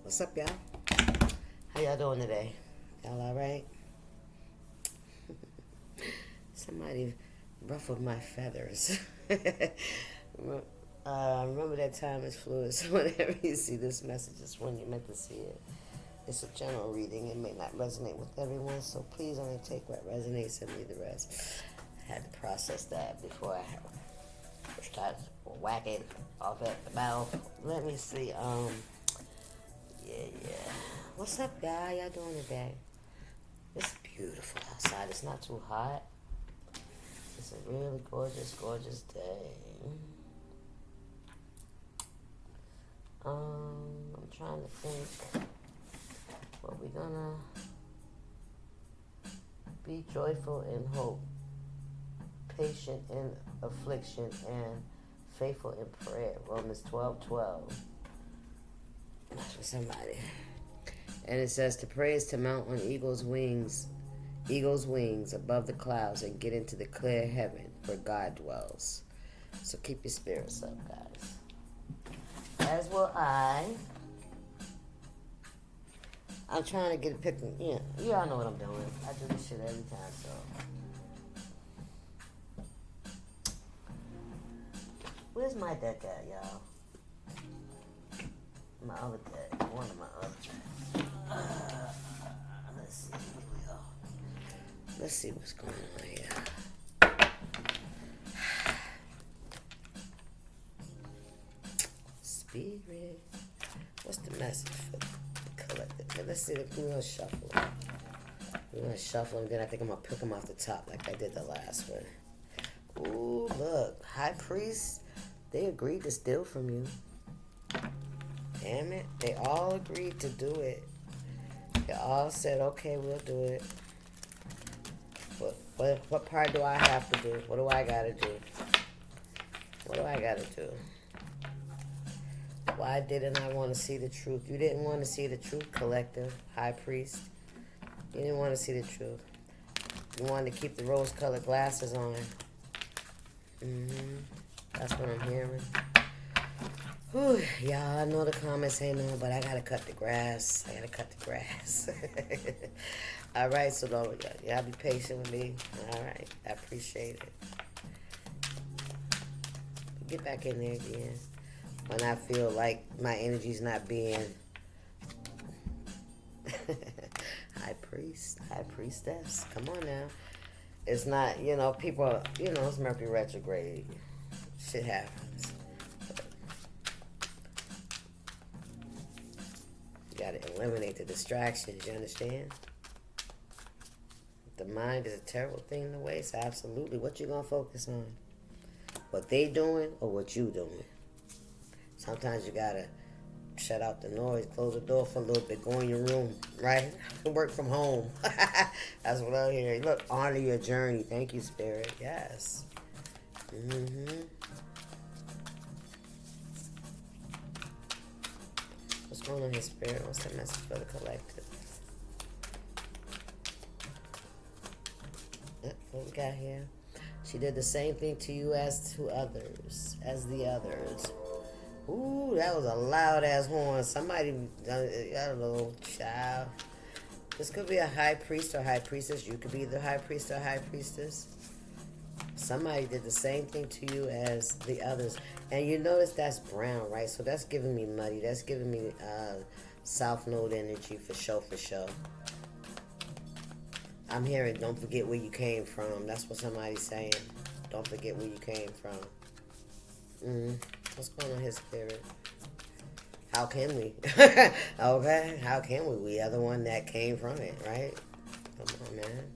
What's up, y'all? How y'all doing today? Y'all alright? Somebody ruffled my feathers. Remember that time is fluid, so whenever you see this message, it's when you're meant to see it. It's a general reading. It may not resonate with everyone, so please only take what resonates and leave the rest. I had to process that before I start whacking off at the mouth. Let me see. Yeah. What's up, y'all? How y'all doing today? It's beautiful outside. It's not too hot. It's a really gorgeous, gorgeous day. I'm trying to think what we're gonna be joyful in hope, patient in affliction, and faithful in prayer. Romans 12:12. That's for somebody. And it says to pray is to mount on eagle's wings above the clouds and get into the clear heaven where God dwells. So keep your spirits up, guys. As will I. I'm trying to get a picture. Yeah, you all know what I'm doing. I do this shit every time, so. Where's my deck at, y'all? My other deck. One of my other decks. Let's see. Here we go. Let's see what's going on here. Spirit. What's the message for the collective? Let's see if we're going to shuffle. We're going to shuffle, and then I think I'm going to pick them off the top like I did the last one. Ooh, look. High Priest, they agreed to steal from you. Damn it. They all agreed to do it. They all said, okay, we'll do it. What part do I have to do? What do I got to do? What do I got to do? Why didn't I want to see the truth? You didn't want to see the truth, collective, High Priest. You didn't want to see the truth. You wanted to keep the rose-colored glasses on. That's what I'm hearing. Whew, y'all, I know the comments ain't no, but I gotta cut the grass. All right, so y'all be patient with me. All right, I appreciate it. Get back in there again. When I feel like my energy's not being high priestess. Come on now. It's not, people, it's Mercury retrograde. Shit happens. You gotta eliminate the distractions, you understand? The mind is a terrible thing to waste. Absolutely. What you gonna focus on? What they doing or what you doing? Sometimes you gotta shut out the noise, close the door for a little bit, go in your room, right? Work from home. That's what I'm hearing. Look, honor your journey. Thank you, Spirit. Yes. What's going on here, Spirit? What's the message for the collective? What we got here? She did the same thing to you as the others. Ooh, that was a loud-ass horn. Somebody, I don't know, child. This could be a high priest or high priestess. You could be the high priest or high priestess. Somebody did the same thing to you as the others. And you notice that's brown, right? So that's giving me muddy. That's giving me South Node energy for sure. I'm hearing, don't forget where you came from. That's what somebody's saying. Don't forget where you came from. What's going on here, Spirit? How can we? Okay, how can we? We are the one that came from it, right? Come on, man.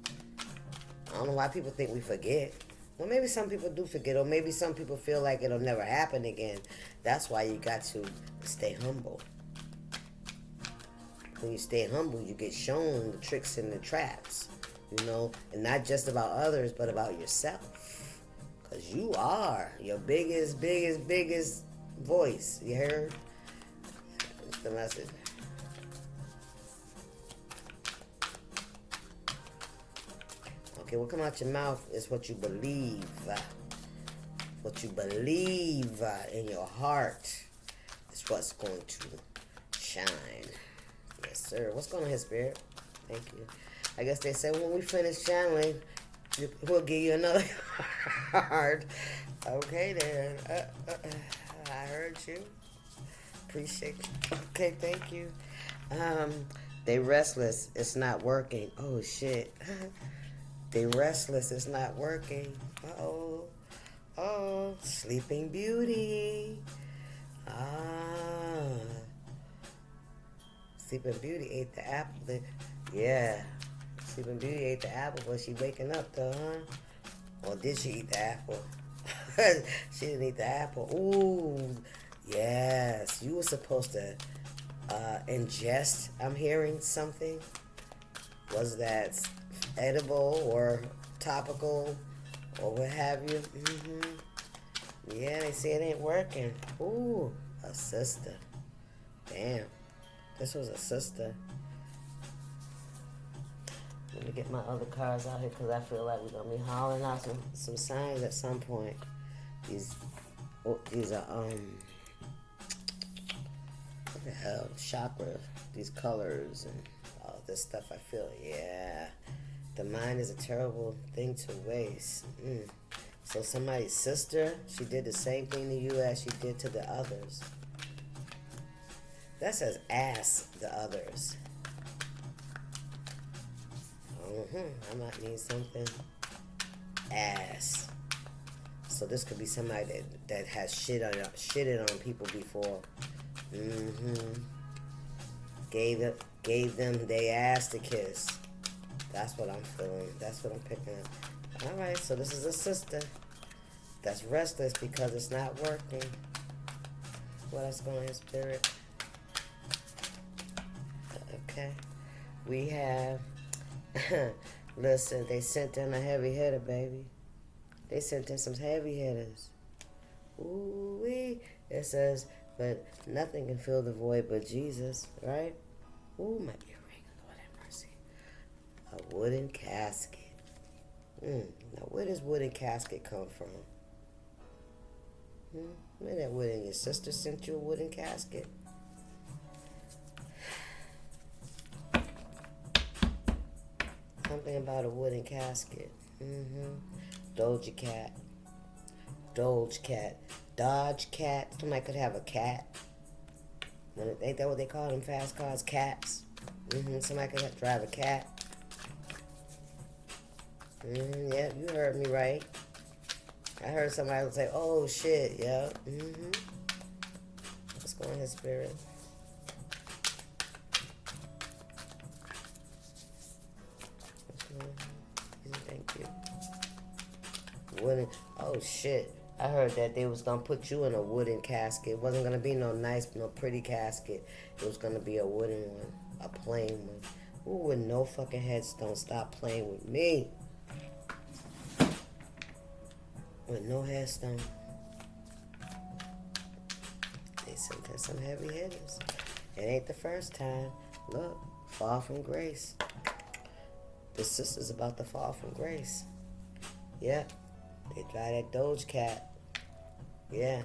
I don't know why people think we forget. Well, maybe some people do forget, or maybe some people feel like it'll never happen again. That's why you got to stay humble. When you stay humble, you get shown the tricks and the traps, and not just about others, but about yourself. Because you are your biggest voice. You heard? That's the message. Okay, what come out your mouth is what you believe. What you believe in your heart is what's going to shine. Yes, sir. What's going on here, Spirit? Thank you. I guess they said when we finish channeling, we'll give you another card. Okay, then. I heard you. Appreciate you. Okay, thank you. They restless. It's not working. Oh, shit. They restless. It's not working. Uh-oh. Oh, Sleeping Beauty. Sleeping Beauty ate the apple. Yeah. Sleeping Beauty ate the apple, but she waking up though, huh? Or did she eat the apple? She didn't eat the apple. Ooh. Yes. You were supposed to ingest. I'm hearing something. Was that edible or topical or what have you? Yeah, they say it ain't working. Ooh, a sister. Damn. This was a sister. Let me get my other cards out here because I feel like we're going to be hollering out some signs at some point. These are, what the hell? Chakra. These colors and all this stuff I feel. Yeah. The mind is a terrible thing to waste. So somebody's sister, she did the same thing to you as she did to the others. That says ask the others. I might need something. Ass. So this could be somebody that has shitted on people before. Gave them they ass to kiss. That's what I'm feeling. That's what I'm picking up. Alright, so this is a sister that's restless because it's not working. What else going on, Spirit? Okay. We have listen, they sent in a heavy hitter, baby. They sent in some heavy hitters. Ooh-wee. It says, but nothing can fill the void but Jesus, right? Ooh, my earring. Lord have mercy. A wooden casket. Now, where does wooden casket come from? Where that wooden? Your sister sent you a wooden casket? Something about a wooden casket. Doja Cat. Doge Cat. Dodge Cat. Somebody could have a cat. Ain't that what they call them fast cars? Cats. Somebody could drive a cat. Yeah, you heard me right. I heard somebody say, oh shit, yeah. What's going on here, Spirit? Thank you. Wooden. Oh shit. I heard that they was gonna put you in a wooden casket. It wasn't gonna be no nice, no pretty casket. It was gonna be a wooden one. A plain one. Ooh, with no fucking headstone. Stop playing with me. With no headstone. They sent in some heavy hitters. It ain't the first time. Look, fall from grace. The sister's about to fall from grace. Yeah. They drive that Doge Cat. Yeah.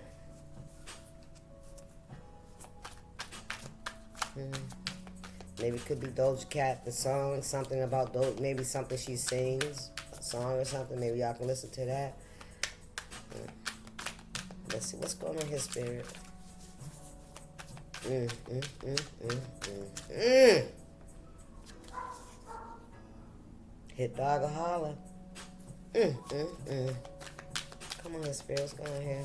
Maybe it could be Doja Cat, the song, something about Doja, maybe something she sings, a song or something. Maybe y'all can listen to that. Let's see what's going on here, Spirit. Hit dog or holler. Come on, Spirit, what's going on here?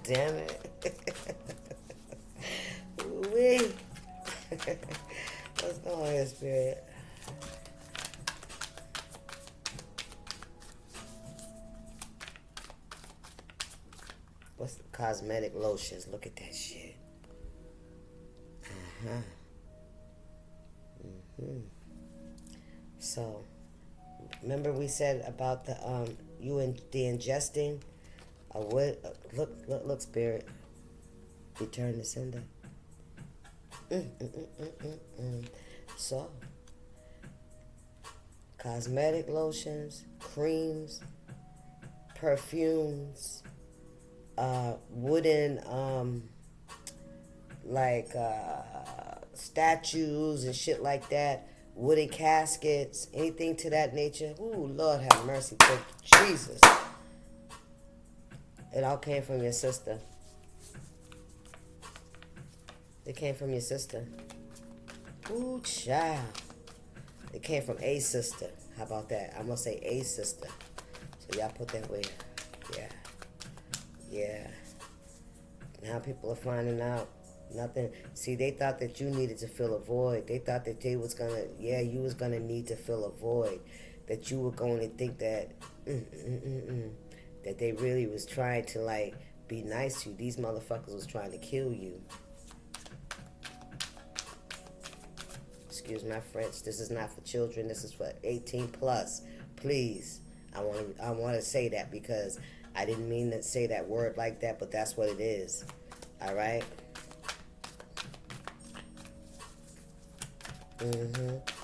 Damn it. Ooh-wee. What's going on here, Spirit? What's the cosmetic lotions? Look at that shit. So, remember we said about the you and the ingesting. Look, Spirit. Return to sender. So, cosmetic lotions, creams, perfumes, wooden like statues and shit like that, wooden caskets, anything to that nature. Ooh, Lord have mercy. Thank you, Jesus. It all came from your sister. It came from your sister. Ooh, child. It came from a sister. How about that? I'm going to say a sister. So y'all put that way. Yeah. Yeah. Now people are finding out nothing. See, they thought that you needed to fill a void. They thought that they was going to, you was going to need to fill a void. That you were going to think that, that they really was trying to, like, be nice to you. These motherfuckers was trying to kill you. Excuse my French. This is not for children. This is for 18 plus. Please. I want to say that because I didn't mean to say that word like that, but that's what it is. All right?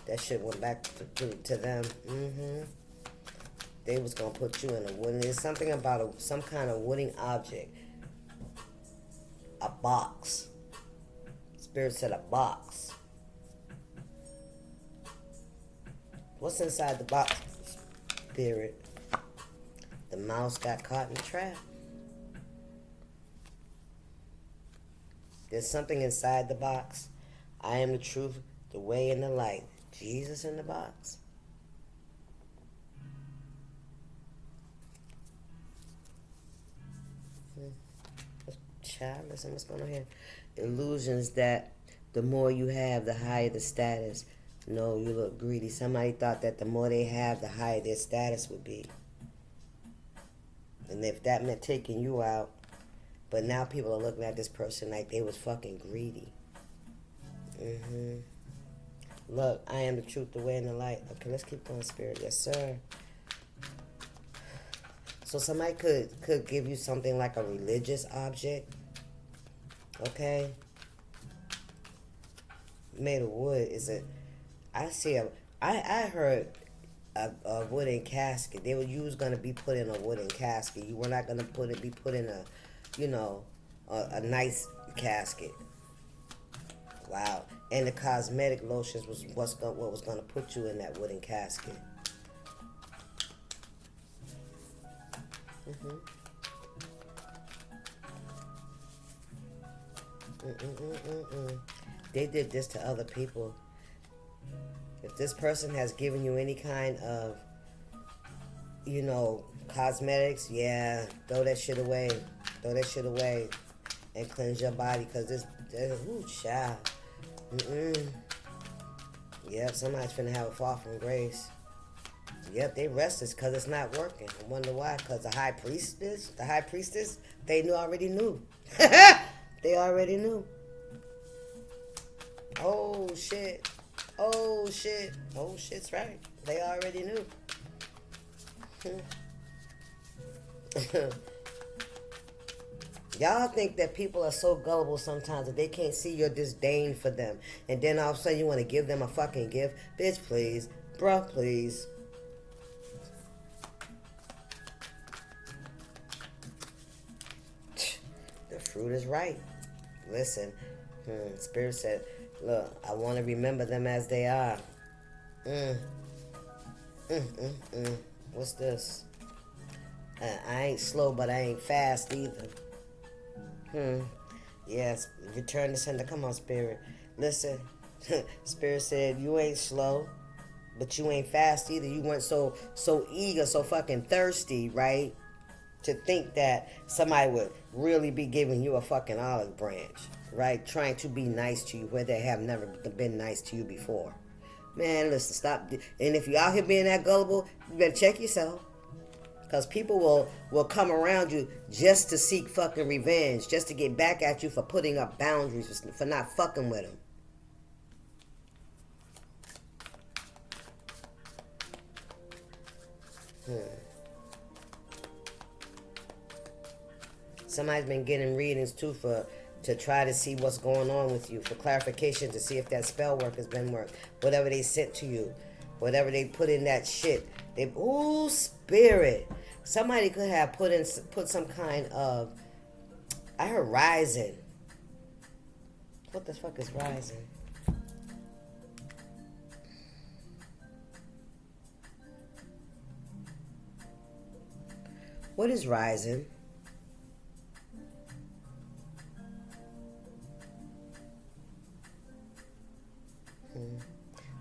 That shit went back to them. They was going to put you in a wooden... There's something about some kind of wooden object. A box. Spirit said a box. What's inside the box, Spirit? The mouse got caught in the trap. There's something inside the box. I am the truth, the way, and the light. Jesus in the box. Child, listen, what's going on here? Illusions that the more you have, the higher the status. No, you look greedy. Somebody thought that the more they have, the higher their status would be. And if that meant taking you out, but now people are looking at this person like they was fucking greedy. Look, I am the truth, the way, and the light. Okay, let's keep going, Spirit. Yes, sir. So somebody could give you something like a religious object. Okay? Made of wood. Is it... I heard a wooden casket. You was gonna be put in a wooden casket. You were not gonna be put in a nice casket. Wow. And the cosmetic lotions was what was gonna put you in that wooden casket. They did this to other people. If this person has given you any kind of, cosmetics, throw that shit away. Throw that shit away and cleanse your body, because ooh, child. Yep, somebody's finna have a fall from grace. Yep, they restless because it's not working. I wonder why. Because the high priestess, they already knew. They already knew. Oh, shit. Oh, shit. Oh, shit's right. They already knew. Y'all think that people are so gullible sometimes that they can't see your disdain for them. And then all of a sudden you want to give them a fucking gift. Bitch, please. Bruh, please. The fruit is right. Listen. Spirit said, look, I want to remember them as they are. What's this? I ain't slow, but I ain't fast either. Yes, return to sender. Come on, Spirit. Listen, Spirit said, you ain't slow, but you ain't fast either. You weren't so eager, so fucking thirsty, right? To think that somebody would really be giving you a fucking olive branch, right? Trying to be nice to you where they have never been nice to you before. Man, listen, stop. And if you're out here being that gullible, you better check yourself. Because people will come around you just to seek fucking revenge, just to get back at you for putting up boundaries, for not fucking with them. Somebody's been getting readings too to try to see what's going on with you, for clarification, to see if that spell work has been worked. Whatever they sent to you, whatever they put in that shit. Ooh, Spirit. Somebody could have put some kind of, I heard rising. What the fuck is rising? What is rising?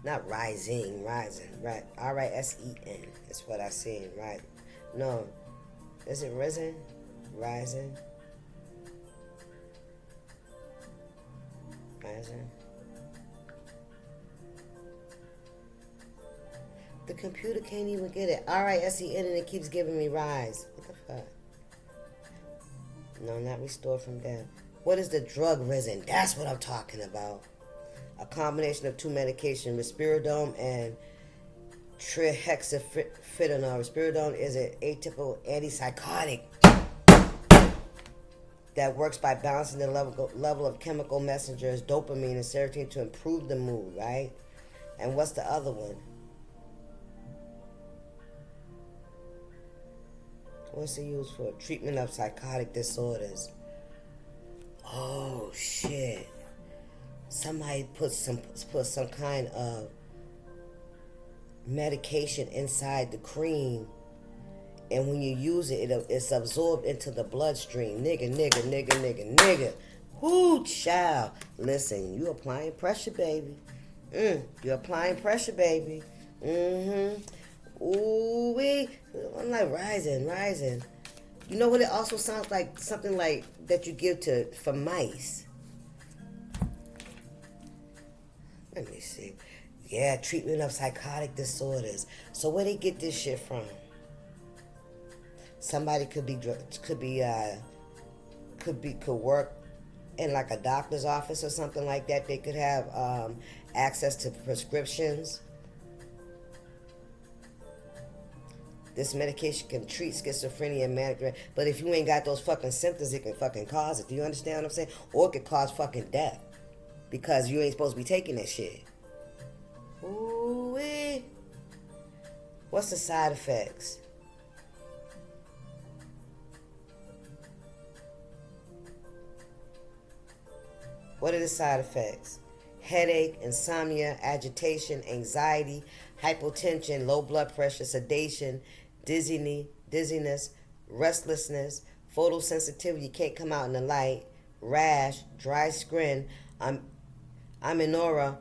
Not rising, rising, right? R-I-S-E-N. That's what I seen, right? No. Is it risen? Rising? Rising? The computer can't even get it. R-I-S-E-N and it keeps giving me rise. What the fuck? No, not restored from death. What is the drug resin? That's what I'm talking about. A combination of two medications, risperidone and trihexyphenidyl. Risperidone is an atypical antipsychotic that works by balancing the level of chemical messengers, dopamine and serotonin, to improve the mood, right? And what's the other one? What's it used for? Treatment of psychotic disorders. Oh shit. Somebody put some kind of medication inside the cream, and when you use it, it's absorbed into the bloodstream. Nigga. Whoo, child. Listen, you applying pressure, baby. You're applying pressure, baby. Ooh, I'm like rising. You know what? It also sounds like something like that you give for mice. Let me see. Yeah, treatment of psychotic disorders. So where they get this shit from? Somebody could work in like a doctor's office or something like that. They could have access to prescriptions. This medication can treat schizophrenia and manic, but if you ain't got those fucking symptoms, it can fucking cause it. Do you understand what I'm saying? Or it could cause fucking death. Because you ain't supposed to be taking that shit. Ooh-wee. What's the side effects? What are the side effects? Headache, insomnia, agitation, anxiety, hypotension, low blood pressure, sedation, dizziness, restlessness, photosensitivity, you can't come out in the light, rash, dry skin, amenorrhea.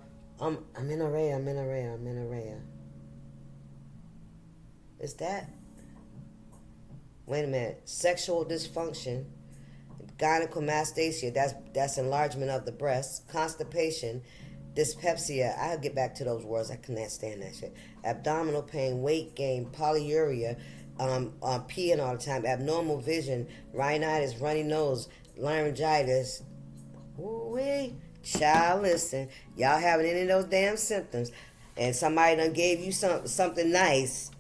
Is that? Wait a minute. Sexual dysfunction, gynecomastia, that's enlargement of the breast, constipation, dyspepsia. I'll get back to those words. I can't stand that shit. Abdominal pain, weight gain, polyuria, peeing all the time, abnormal vision, rhinitis, runny nose, laryngitis. Ooh-wee. Child, listen, y'all having any of those damn symptoms, and somebody done gave you something nice,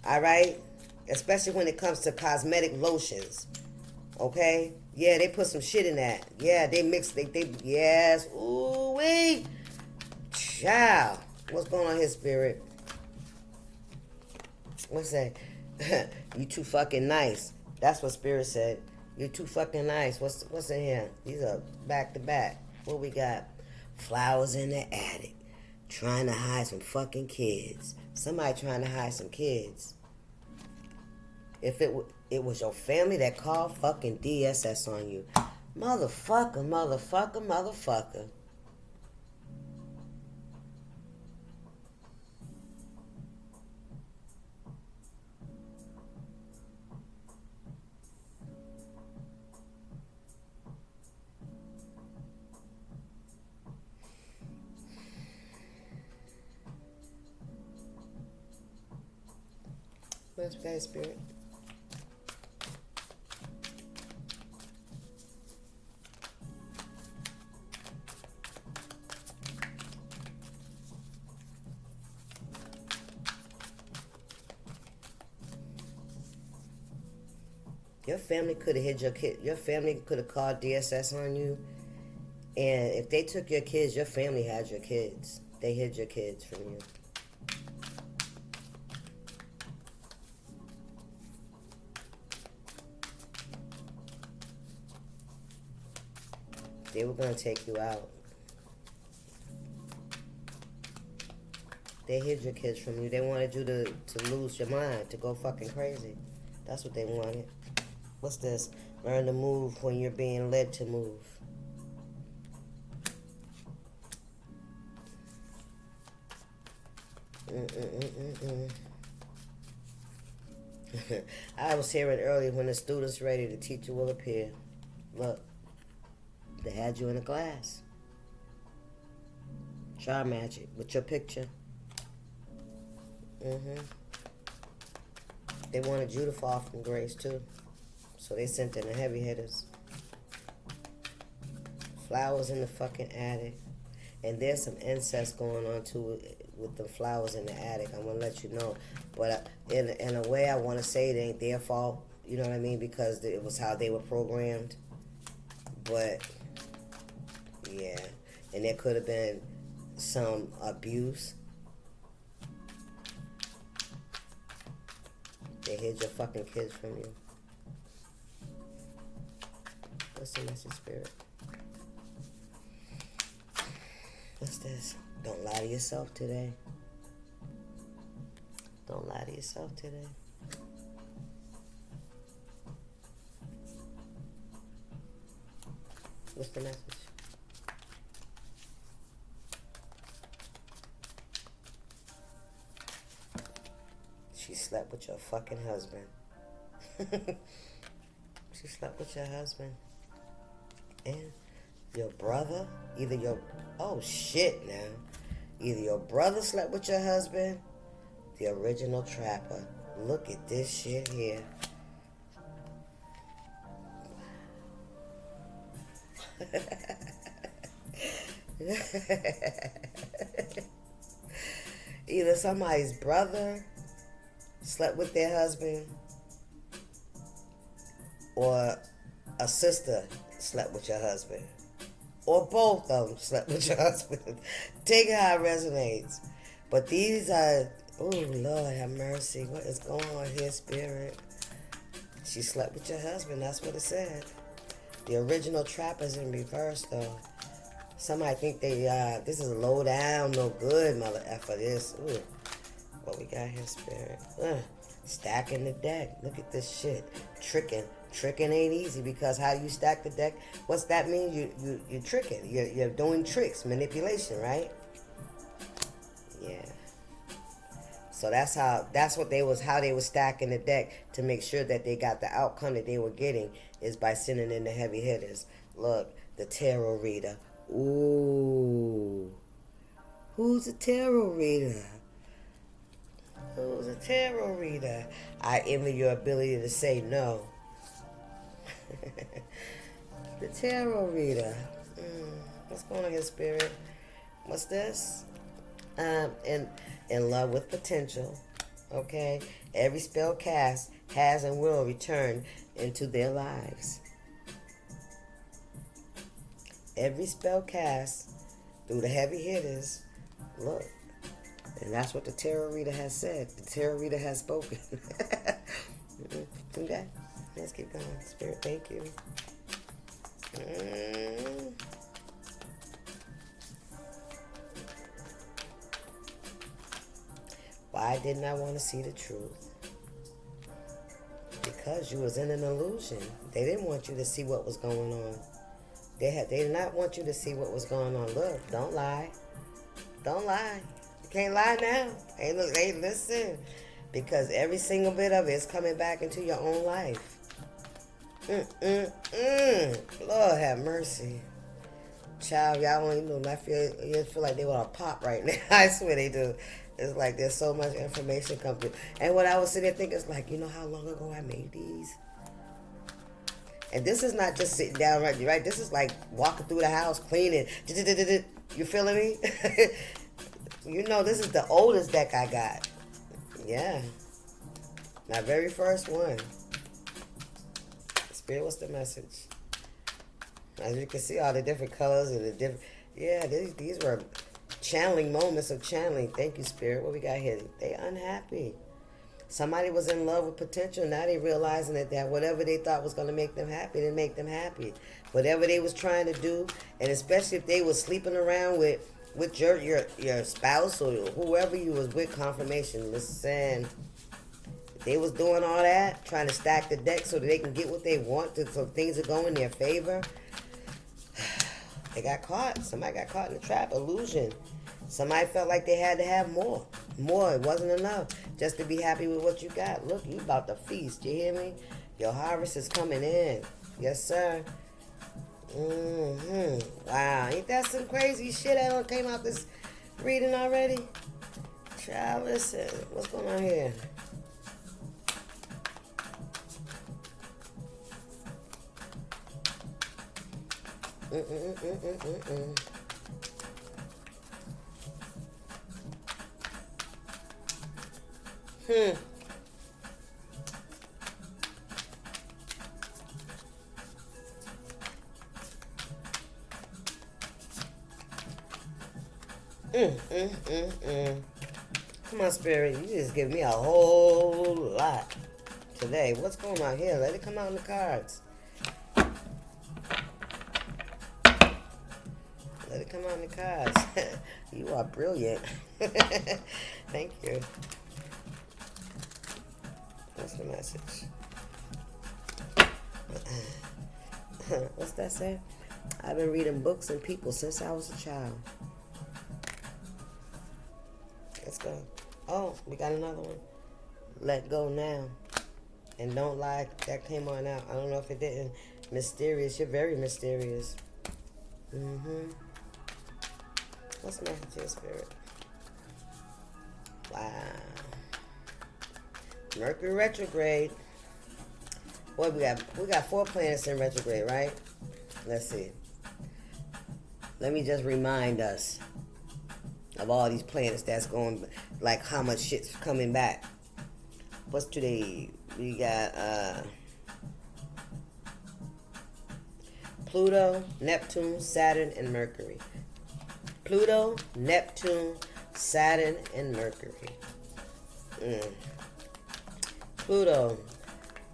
all right? Especially when it comes to cosmetic lotions, okay? Yeah, they put some shit in that. Yeah, they mix, yes, ooh-wee. Child, what's going on here, spirit? What's that? You too fucking nice. That's what spirit said. You're too fucking nice. What's in here? These are back to back. What we got? Flowers in the attic. Trying to hide some fucking kids. Somebody trying to hide some kids. If it was your family that called fucking DSS on you. Motherfucker. What's bad, spirit? Your family could have hid your kid. Your family could have called DSS on you. And if they took your kids, your family had your kids. They hid your kids from you. They were going to take you out. They hid your kids from you. They wanted you to lose your mind, to go fucking crazy. That's what they wanted. What's this? Learn to move when you're being led to move. I was hearing earlier, when the student's ready, the teacher will appear. Look, they had you in a class. Try magic with your picture. They wanted you to fall from grace too. So they sent in the heavy hitters. Flowers in the fucking attic. And there's some incest going on too with the flowers in the attic. I'm going to let you know. But in a way, I want to say it ain't their fault. You know what I mean? Because it was how they were programmed. But, yeah. And there could have been some abuse. They hid your fucking kids from you. What's the message, Spirit? What's this? Don't lie to yourself today. Don't lie to yourself today. What's the message? She slept with your fucking husband. She slept with your husband. And your brother, oh shit now. Either your brother slept with your husband, the original trapper. Look at this shit here. Either somebody's brother slept with their husband, or a sister slept with your husband, or both of them slept with your husband. Take it how it resonates. But these are, oh Lord have mercy, what is going on here, Spirit? She slept with your husband, that's what it said. The original trapper's in reverse though. Somebody think this is low down, no good, mother effer this. Ooh. What we got here, Spirit? Stacking the deck. Look at this shit. Tricking. Tricking ain't easy, because how you stack the deck? What's that mean? You're tricking. You're doing tricks, manipulation, right? Yeah. So that's what how they were stacking the deck to make sure that they got the outcome that they were getting, is by sending in the heavy hitters. Look, the tarot reader. Ooh. Who's a tarot reader? Who's a tarot reader? I envy your ability to say no. The tarot reader. What's going on here, Spirit? What's this? In love with potential. Okay? Every spell cast has and will return into their lives. Every spell cast through the heavy hitters. Look. And that's what the tarot reader has said. The tarot reader has spoken. Okay. Let's keep going. Spirit, thank you. Why didn't I want to see the truth? Because you was in an illusion. They didn't want you to see what was going on. They did not want you to see what was going on. Look, don't lie. Don't lie. You can't lie now. Hey, look, hey, listen. Because every single bit of it is coming back into your own life. Lord have mercy. Child, y'all don't even know. I feel like they want to pop right now. I swear they do. It's like there's so much information coming through. And what I was sitting there thinking is like, you know how long ago I made these? And this is not just sitting down right? This is like walking through the house, cleaning. You feeling me? You know, this is the oldest deck I got. Yeah. My very first one. Spirit, what's the message? As you can see, all the different colors and the different... Yeah, these were channeling moments of channeling. Thank you, Spirit. What we got here? They unhappy. Somebody was in love with potential. Now they realizing that whatever they thought was going to make them happy didn't make them happy. Whatever they was trying to do, and especially if they was sleeping around with with your spouse or whoever you was with, confirmation. Listen, they was doing all that, trying to stack the deck so that they can get what they want, so things are going in their favor. They got caught. Somebody got caught in the trap. Illusion. Somebody felt like they had to have more. More. It wasn't enough just to be happy with what you got. Look, you about to feast. You hear me? Your harvest is coming in. Yes, sir. Wow. Ain't that some crazy shit that done came out this reading already? Child, listen. What's going on here? Come on, Spirit. You just give me a whole lot today. What's going on here? Let it come out in the cards. Let it come out in the cards. You are brilliant. Thank you. What's the message? What's that say? I've been reading books and people since I was a child. Let's go. Oh, we got another one. Let go now. And don't lie. That came on out. I don't know if it didn't. Mysterious. You're very mysterious. What's the message here, Spirit? Wow. Mercury retrograde. Boy, we got 4 planets in retrograde, right? Let's see. Let me just remind us of all these planets that's going, like how much shit's coming back. What's today? We got Pluto, Neptune, Saturn, and Mercury. Pluto, Neptune, Saturn, and Mercury. Pluto,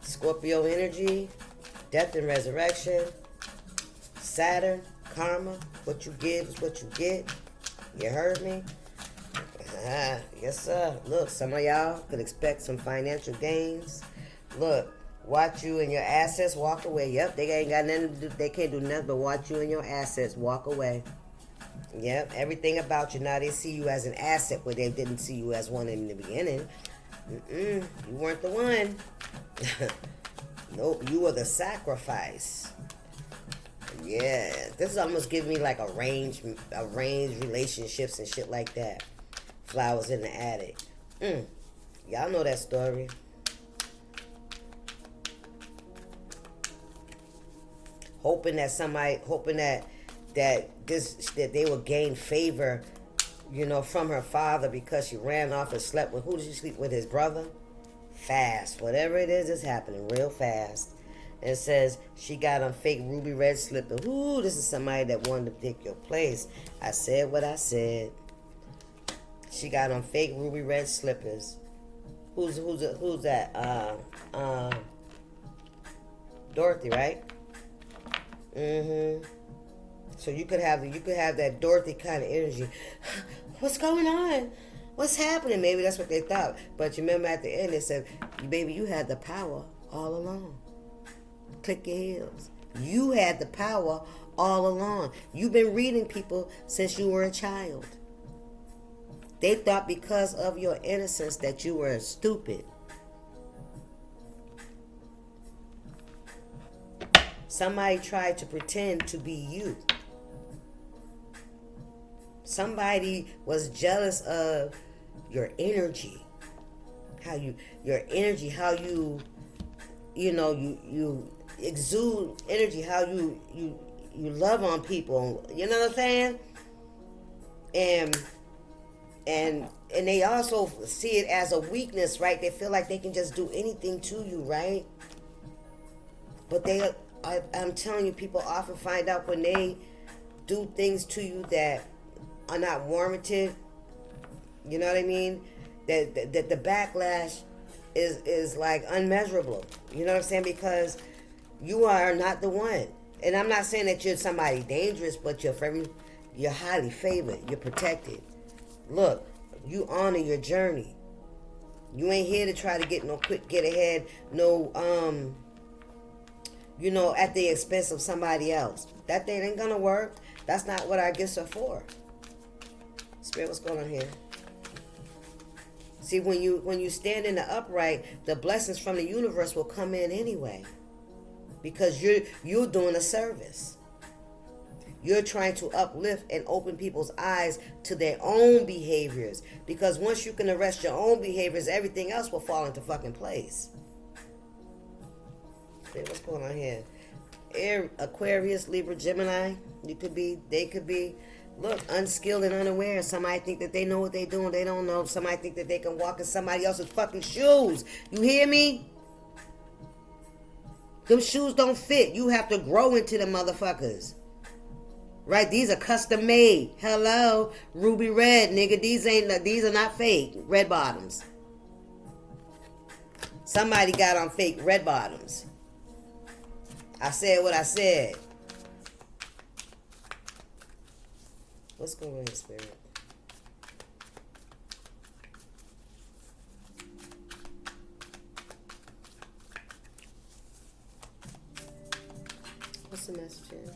Scorpio energy, death and resurrection. Saturn, karma. What you give is what you get. You heard me? Yes, sir. Look, some of y'all could expect some financial gains. Look, watch you and your assets walk away. Yep, they ain't got nothing to do. They can't do nothing but watch you and your assets walk away. Yep, everything about you. Now they see you as an asset, but they didn't see you as one in the beginning. You weren't the one. Nope, you were the sacrifice. Yeah, this is almost giving me like arranged relationships and shit like that. Flowers in the attic. Y'all know that story. Hoping that they would gain favor, from her father because she ran off and slept with, who did she sleep with? His brother? Fast. Whatever it is happening real fast. And it says she got on fake ruby red slipper. Ooh, this is somebody that wanted to take your place. I said what I said. She got on fake ruby red slippers. Who's that? Dorothy, right? So you could have that Dorothy kind of energy. What's going on? What's happening? Maybe that's what they thought. But you remember at the end it said, baby, you had the power all along. Click your heels. You had the power all along. You've been reading people since you were a child. They thought because of your innocence that you were stupid. Somebody tried to pretend to be you. Somebody was jealous of your energy. You exude energy, how you love on people. You know what I'm saying? And they also see it as a weakness, right? They feel like they can just do anything to you, right? But I'm telling you, people often find out when they do things to you that are not warranted. You know what I mean? That the backlash is like unmeasurable. You know what I'm saying? Because you are not the one. And I'm not saying that you're somebody dangerous, but you're very, You're highly favored. You're protected. Look, you honor your journey. You ain't here to try to get no quick get ahead, no at the expense of somebody else. That thing ain't gonna work. That's not what our gifts are for. Spirit, what's going on here? See, when you stand in the upright, the blessings from the universe will come in anyway. Because you're doing a service. You're trying to uplift and open people's eyes to their own behaviors. Because once you can arrest your own behaviors, everything else will fall into fucking place. Okay, what's going on here? Aquarius, Libra, Gemini. They could be, look, unskilled and unaware. Somebody think that they know what they're doing. They don't know. Somebody think that they can walk in somebody else's fucking shoes. You hear me? Them shoes don't fit. You have to grow into the motherfuckers. Right? These are custom made. Hello? Ruby red, nigga. These are not fake. Red bottoms. Somebody got on fake red bottoms. I said what I said. What's going on here, Spirit? What's the message here?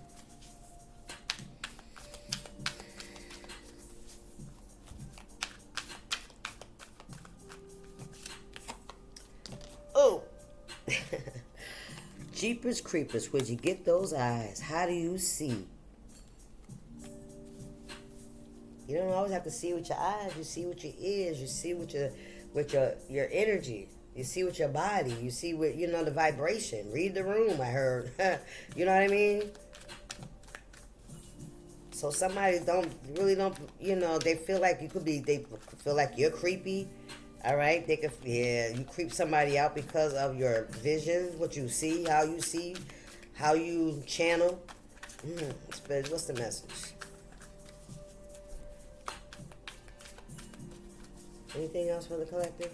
Oh! Jeepers creepers, where'd you get those eyes? How do you see? You don't always have to see with your eyes. You see with your ears. You see with your energy. You see with your body. You see with the vibration. Read the room. I heard. You know what I mean? So somebody don't. They feel like they feel like you're creepy. All right, you creep somebody out because of your vision, what you see, how you channel. What's the message? Anything else for the collective?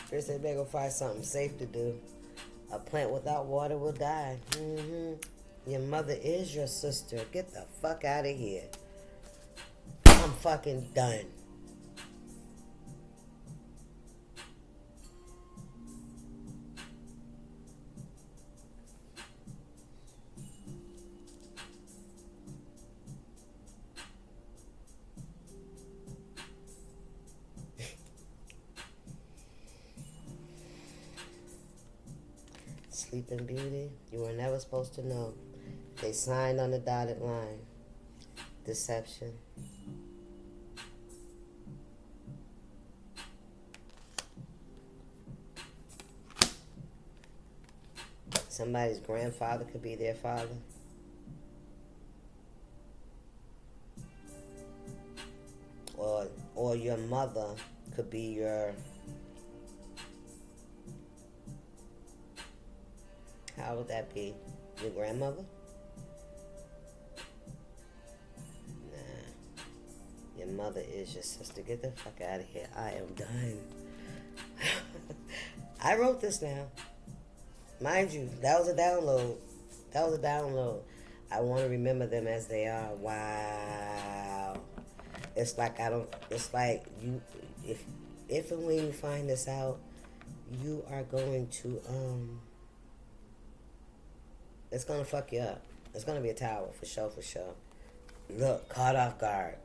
Chris said they're gonna find something safe to do. A plant without water will die. Your mother is your sister. Get the fuck out of here. I'm fucking done. Sleeping Beauty, you were never supposed to know. They signed on the dotted line. Deception. Somebody's grandfather could be their father. Or your mother could be your... How would that be? Your grandmother? Nah. Your mother is your sister. Get the fuck out of here. I am done. I wrote this now. Mind you, that was a download. I want to remember them as they are. Wow. It's like you, if and when you find this out, you are going to, it's going to fuck you up. It's going to be a tower, for sure. Look, caught off guard.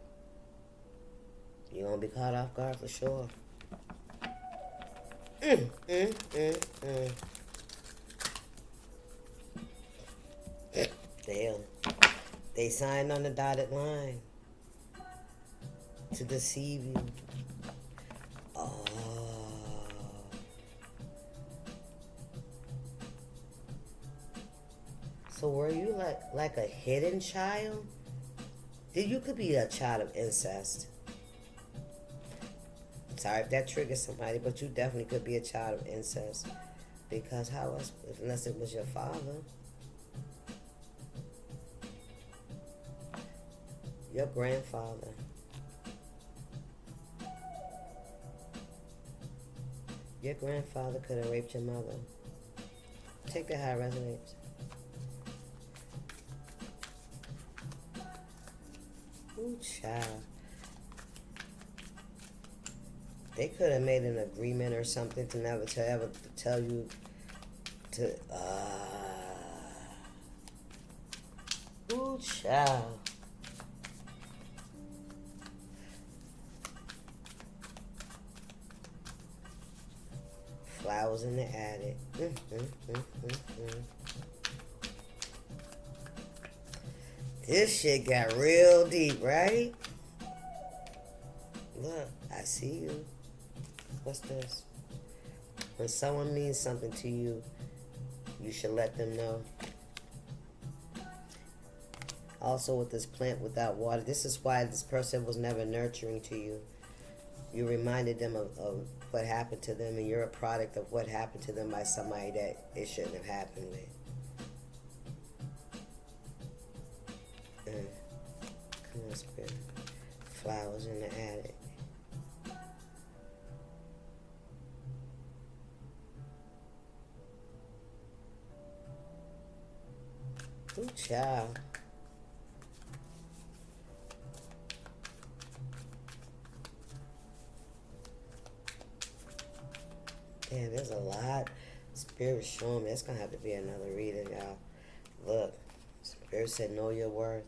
You're going to be caught off guard for sure. Damn. They signed on the dotted line to deceive you. Oh. So were you like a hidden child? You could be a child of incest. Sorry if that triggers somebody, but you definitely could be a child of incest. Because how else, unless it was your father? Your grandfather. Your grandfather could have raped your mother. take that how it resonates. Ooh, child. They could have made an agreement or something to never to ever tell you to. Ooh, child. Flowers in the attic. This shit got real deep, right? Look, I see you. What's this? When someone means something to you, you should let them know. Also with this plant without water, this is why this person was never nurturing to you. You reminded them of what happened to them, and you're a product of what happened to them by somebody that it shouldn't have happened with. Come on, Spirit. Flowers in the attic. Ooh, child. Damn, there's a lot. Spirit showing me. It's going to have to be another reading, y'all. Look, Spirit said, know your worth.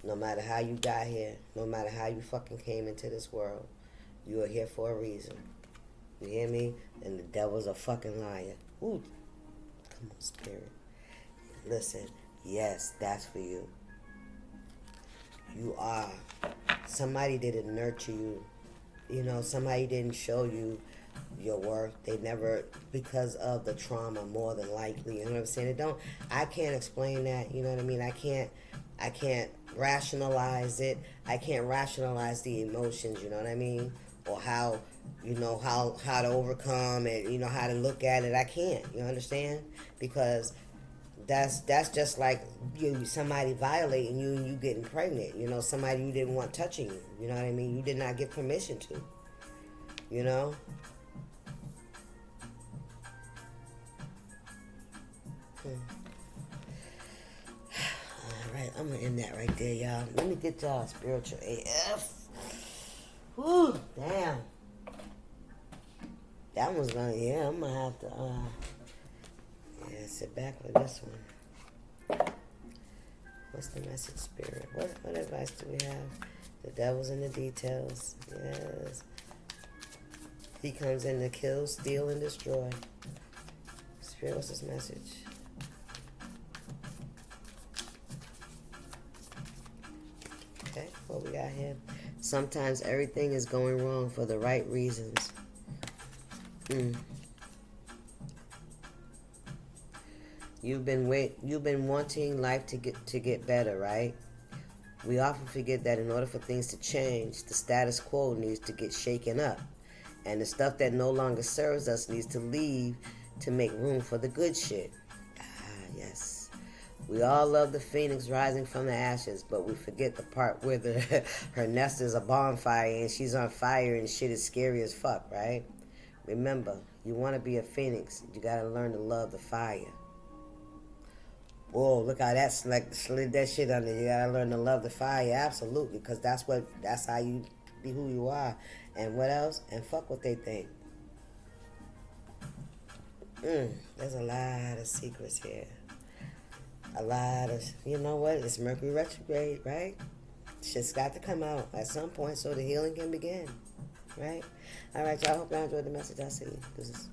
No matter how you got here, no matter how you fucking came into this world, you are here for a reason. You hear me? And the devil's a fucking liar. Ooh. Come on, Spirit. Listen, yes, that's for you. You are. Somebody didn't nurture you. You know, somebody didn't show you your worth. They never, because of the trauma, more than likely. You know what I'm saying? I can't explain that. You know what I mean? I can't rationalize it. I can't rationalize the emotions. You know what I mean? Or how, you know, how to overcome it. You know, how to look at it. I can't. You understand? Because that's just like somebody violating you and you getting pregnant. You know, somebody you didn't want touching you. You know what I mean? You did not give permission to. You know? Alright, I'm gonna end that right there, y'all. Let me get y'all spiritual AF. Whew, damn. That one's gonna, yeah, I'm gonna have to, sit back with this one. What's the message, Spirit? What advice do we have? The devil's in the details. Yes. He comes in to kill, steal, and destroy. Spirit, what's this message? Okay, what we got here? Sometimes everything is going wrong for the right reasons. You've been wanting life to get better, right? We often forget that in order for things to change, the status quo needs to get shaken up. And the stuff that no longer serves us needs to leave to make room for the good shit. Yes. We all love the phoenix rising from the ashes, but we forget the part where her nest is a bonfire and she's on fire and shit is scary as fuck, right? Remember, you want to be a phoenix, you got to learn to love the fire. Whoa, look how that slid that shit under. You got to learn to love the fire, absolutely, because that's how you be who you are. And what else? And fuck what they think. There's a lot of secrets here. A lot of, you know what? It's Mercury retrograde, right? Shit's got to come out at some point so the healing can begin, right? All right, y'all. Hope y'all enjoyed the message. I'll see you. This is